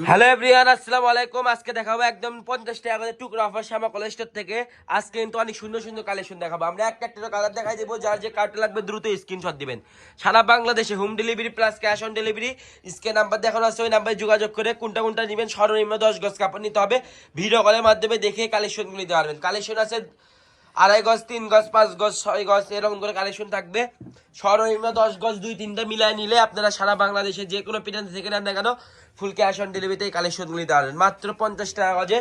Hello everyone, আসসালামু আলাইকুম। আজকে দেখাবো একদম 50 টাকা করে টুকরা অফার শ্যামা কলেজ স্টোর থেকে। আজকে কিন্তু অনেক সুন্দর সুন্দর কালেকশন দেখাবো। আমরা একটা একটা কালার দেখাই দেবো, যার যে কার্ডটা লাগবে দ্রুত স্ক্রিনশট দিবেন। সারা বাংলাদেশে home delivery plus cash on delivery. স্ক্রিনে নাম্বার দেখানো আছে, ওই নাম্বারে যোগাযোগ করে কোনটা কোনটা নেবেন সর্বনিম্ন 10 গজ কাপড় নিতে হবে। ভিডিও কলের মাধ্যমে দেখে কালেকশনগুলো নিতে পারবেন। কালেকশন আছে 2.5 গজ, 3 গজ, 5 গজ, 6 গজ, এরকম করে কালেকশন থাকবে। সর্বনিম্ন 10 গজ 2-3টা মিলায় নিলে আপনারা সারা বাংলাদেশে যে কোনো পিটান থেকে নেন না কেন ফুল ক্যাশ অন ডেলিভারিতে এই কালেকশনগুলো নিতে পারবেন। মাত্র 50 টাকা গজে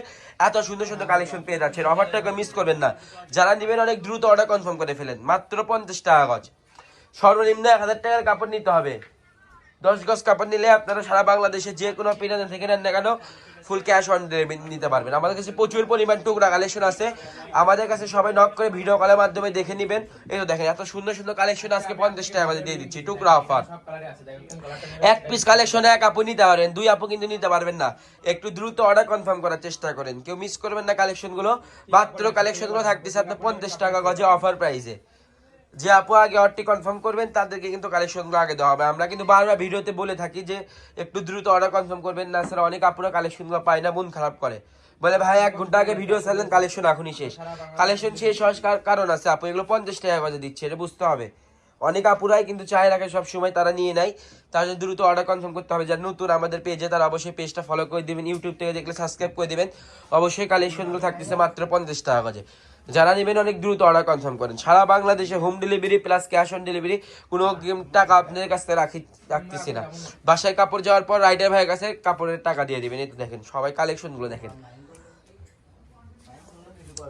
এত সুন্দর সুন্দর কালেকশন পেয়ে যাচ্ছেন। অফারটাকে মিস করবেন না। যারা নেবেন অনেক দ্রুত অর্ডার কনফার্ম করে ফেলেন। মাত্র 50 টাকা গজ। সর্বনিম্ন 1000 টাকার কাপড় নিতে হবে। 10 গজ কাপড় নিলে আপনারা সারা বাংলাদেশে যে কোনো পিটানে থেকে নেন না কেন ফুল ক্যাশ অন ডেলিভারি নিতে পারবেন। আমাদের কাছে প্রচুর পরিমাণ টুকরা কালেকশন আছে। আমাদের কাছে সবাই নক করে ভিডিও কলের মাধ্যমে দেখে নেবেন। এই তো দেখেন এত সুন্দর সুন্দর কালেকশন আজকে 50 টাকা করে দিয়ে দিচ্ছি টুকরা অফার। এক পিস কালেকশনে এক আপু নিতে পারেন, 2 আপু কিন্তু নিতে পারবেন না। একটু দ্রুত অর্ডার কনফার্ম করার চেষ্টা করেন, কেউ মিস করবেন না কালেকশনগুলো। মাত্র কালেকশনগুলো থাকতেছে আপনার 50 টাকা গজে অফার প্রাইসে। যে আপু আগে অর্ডারটি কনফার্ম করবেন তাদেরকে কিন্তু কালেকশনগুলো আগে দেওয়া হবে। আমরা কিন্তু বারবার ভিডিওতে বলে থাকি যে একটু দ্রুত অর্ডার কনফার্ম করবেন, না স্যার অনেক আপুরা কালেকশনগুলো পায় না, মন খারাপ করে, বলে ভাই 1 ঘন্টা আগে ভিডিও ছাড়লেন কালেকশন এখনই শেষ। কালেকশন শেষ হওয়ার কারণ আছে আপু, এগুলো 50 টাকা করে দিচ্ছে, এটা বুঝতে হবে। অনেক আপুরাই কিন্তু চায় রাখে সব সময়, তারা নিয়ে নেয়। তার জন্য দ্রুত অর্ডার কনফার্ম করতে হবে। যারা নতুন আমাদের পেজে তারা অবশ্যই পেজটা ফলো করে দিবেন, ইউটিউব থেকে দেখলে সাবস্ক্রাইব করে দিবেন। অবশ্যই কালেকশনগুলো থাকতেছে মাত্র 50 টাকা করে। যারা নেবেন অনেক দ্রুত অর্ডার কনফার্ম করেন। সারা বাংলাদেশে home delivery plus cash on delivery. কোনো টাকা আপনাদের কাছ থেকে রাখতেছি না। বাসায় কাপড় যাওয়ার পর রাইডার ভাইয়ের কাছে কাপড়ের টাকা দিয়ে দিবেন। এই তো দেখেন সবাই কালেকশনগুলো দেখেন,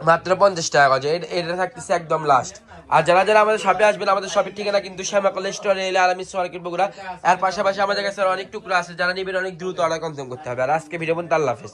মাত্র 50 টাকা গজ। এটা থাকতেছে একদম লাস্ট। আর যারা যারা আমাদের শপে আসবেন, আমাদের শপের ঠিকানা কিন্তু শ্যামা কলেজ স্টোর, এলে আলামিস মার্কেট বগুড়া। এর পাশাপাশি আমাদের কাছে অনেক টুকরা আছে, যারা নেবেন অনেক দ্রুত অর্ডার কনফার্ম করতে হবে। আর আজকে ভিডিও পর্যন্ত, আল্লাহ হাফেজ।